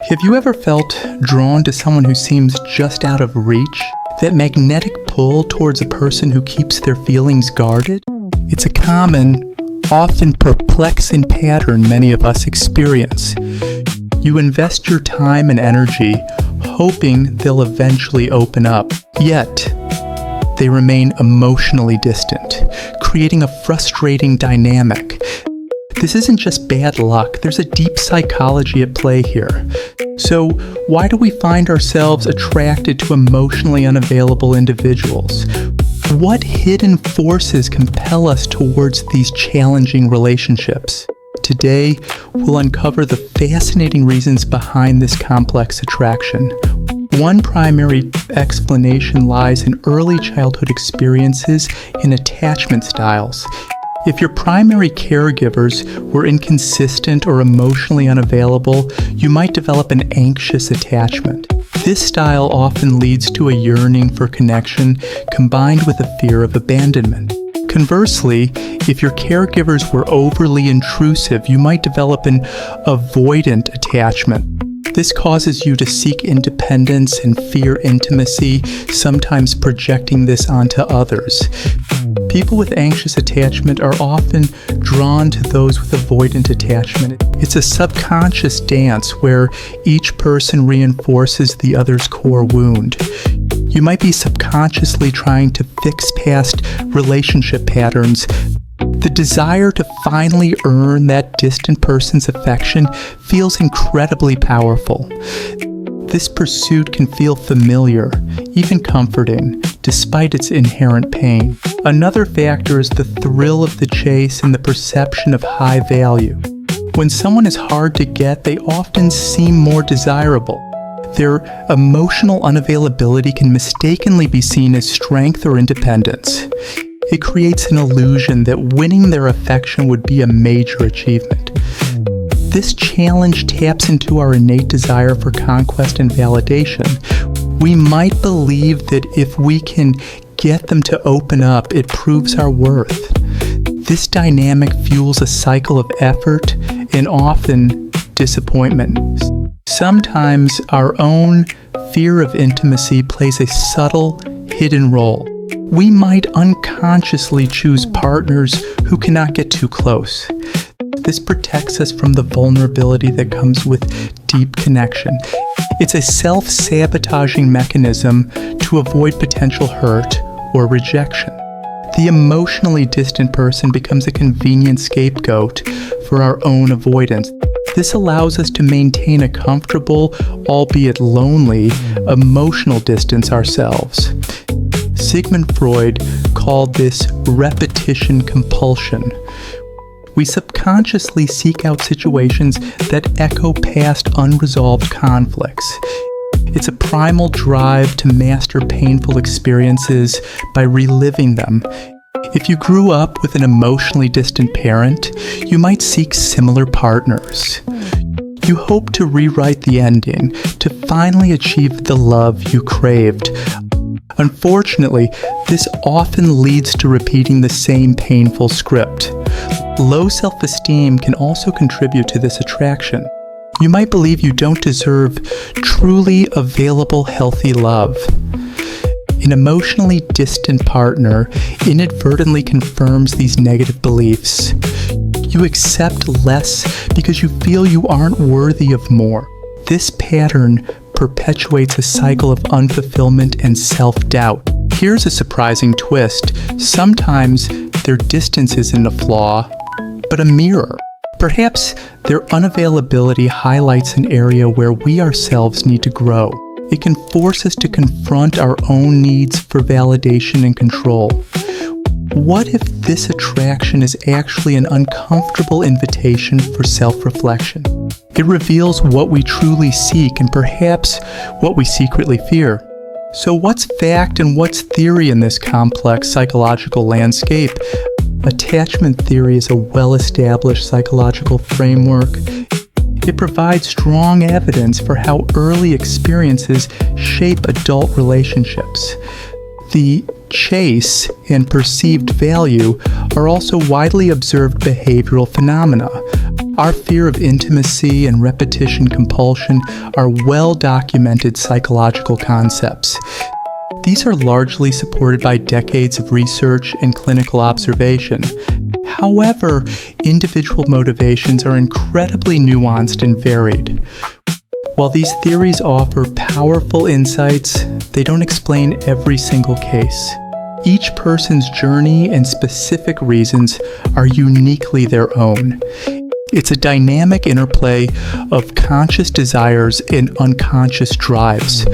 Have you ever felt drawn to someone who seems just out of reach? That magnetic pull towards a person who keeps their feelings guarded? It's a common, often perplexing pattern many of us experience. You invest your time and energy hoping they'll eventually open up, yet they remain emotionally distant, creating a frustrating dynamic. This isn't just bad luck, there's a deep psychology at play here. So, why do we find ourselves attracted to emotionally unavailable individuals? What hidden forces compel us towards these challenging relationships? Today, we'll uncover the fascinating reasons behind this complex attraction. One primary explanation lies in early childhood experiences and attachment styles. If your primary caregivers were inconsistent or emotionally unavailable, you might develop an anxious attachment. This style often leads to a yearning for connection combined with a fear of abandonment. Conversely, if your caregivers were overly intrusive, you might develop an avoidant attachment. This causes you to seek independence and fear intimacy, sometimes projecting this onto others. People with anxious attachment are often drawn to those with avoidant attachment. It's a subconscious dance where each person reinforces the other's core wound. You might be subconsciously trying to fix past relationship patterns. The desire to finally earn that distant person's affection feels incredibly powerful. This pursuit can feel familiar, even comforting, despite its inherent pain. Another factor is the thrill of the chase and the perception of high value. When someone is hard to get, they often seem more desirable. Their emotional unavailability can mistakenly be seen as strength or independence. It creates an illusion that winning their affection would be a major achievement. This challenge taps into our innate desire for conquest and validation. We might believe that if we can get them to open up, it proves our worth. This dynamic fuels a cycle of effort and often disappointment. Sometimes our own fear of intimacy plays a subtle, hidden role. We might unconsciously choose partners who cannot get too close. This protects us from the vulnerability that comes with deep connection. It's a self-sabotaging mechanism to avoid potential hurt or rejection. The emotionally distant person becomes a convenient scapegoat for our own avoidance. This allows us to maintain a comfortable, albeit lonely, emotional distance ourselves. Sigmund Freud called this repetition compulsion. We subconsciously seek out situations that echo past unresolved conflicts. It's a primal drive to master painful experiences by reliving them. If you grew up with an emotionally distant parent, you might seek similar partners. You hope to rewrite the ending, to finally achieve the love you craved. Unfortunately, this often leads to repeating the same painful script. Low self-esteem can also contribute to this attraction. You might believe you don't deserve truly available, healthy love. An emotionally distant partner inadvertently confirms these negative beliefs. You accept less because you feel you aren't worthy of more. This pattern perpetuates a cycle of unfulfillment and self-doubt. Here's a surprising twist. Sometimes their distance isn't a flaw, but a mirror. Perhaps their unavailability highlights an area where we ourselves need to grow. It can force us to confront our own needs for validation and control. What if this attraction is actually an uncomfortable invitation for self-reflection? It reveals what we truly seek and perhaps what we secretly fear. So what's fact and what's theory in this complex psychological landscape? Attachment theory is a well-established psychological framework. It provides strong evidence for how early experiences shape adult relationships. The chase and perceived value are also widely observed behavioral phenomena. Our fear of intimacy and repetition compulsion are well-documented psychological concepts. These are largely supported by decades of research and clinical observation. However, individual motivations are incredibly nuanced and varied. While these theories offer powerful insights, they don't explain every single case. Each person's journey and specific reasons are uniquely their own. It's a dynamic interplay of conscious desires and unconscious drives.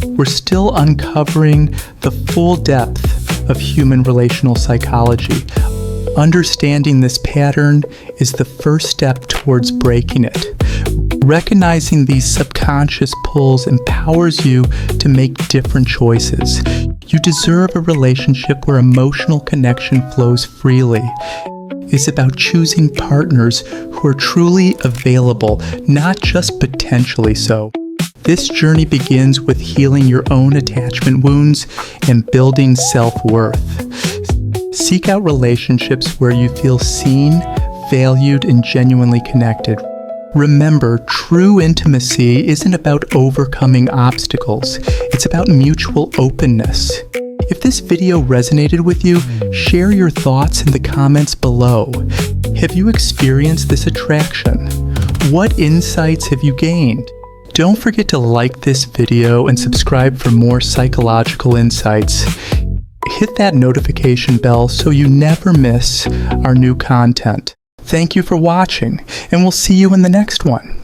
We're still uncovering the full depth of human relational psychology. Understanding this pattern is the first step towards breaking it. Recognizing these subconscious pulls empowers you to make different choices. You deserve a relationship where emotional connection flows freely. It's about choosing partners who are truly available, not just potentially so. This journey begins with healing your own attachment wounds and building self-worth. Seek out relationships where you feel seen, valued, and genuinely connected. Remember, true intimacy isn't about overcoming obstacles. It's about mutual openness. If this video resonated with you, share your thoughts in the comments below. Have you experienced this attraction? What insights have you gained? Don't forget to like this video and subscribe for more psychological insights. Hit that notification bell so you never miss our new content. Thank you for watching, and we'll see you in the next one.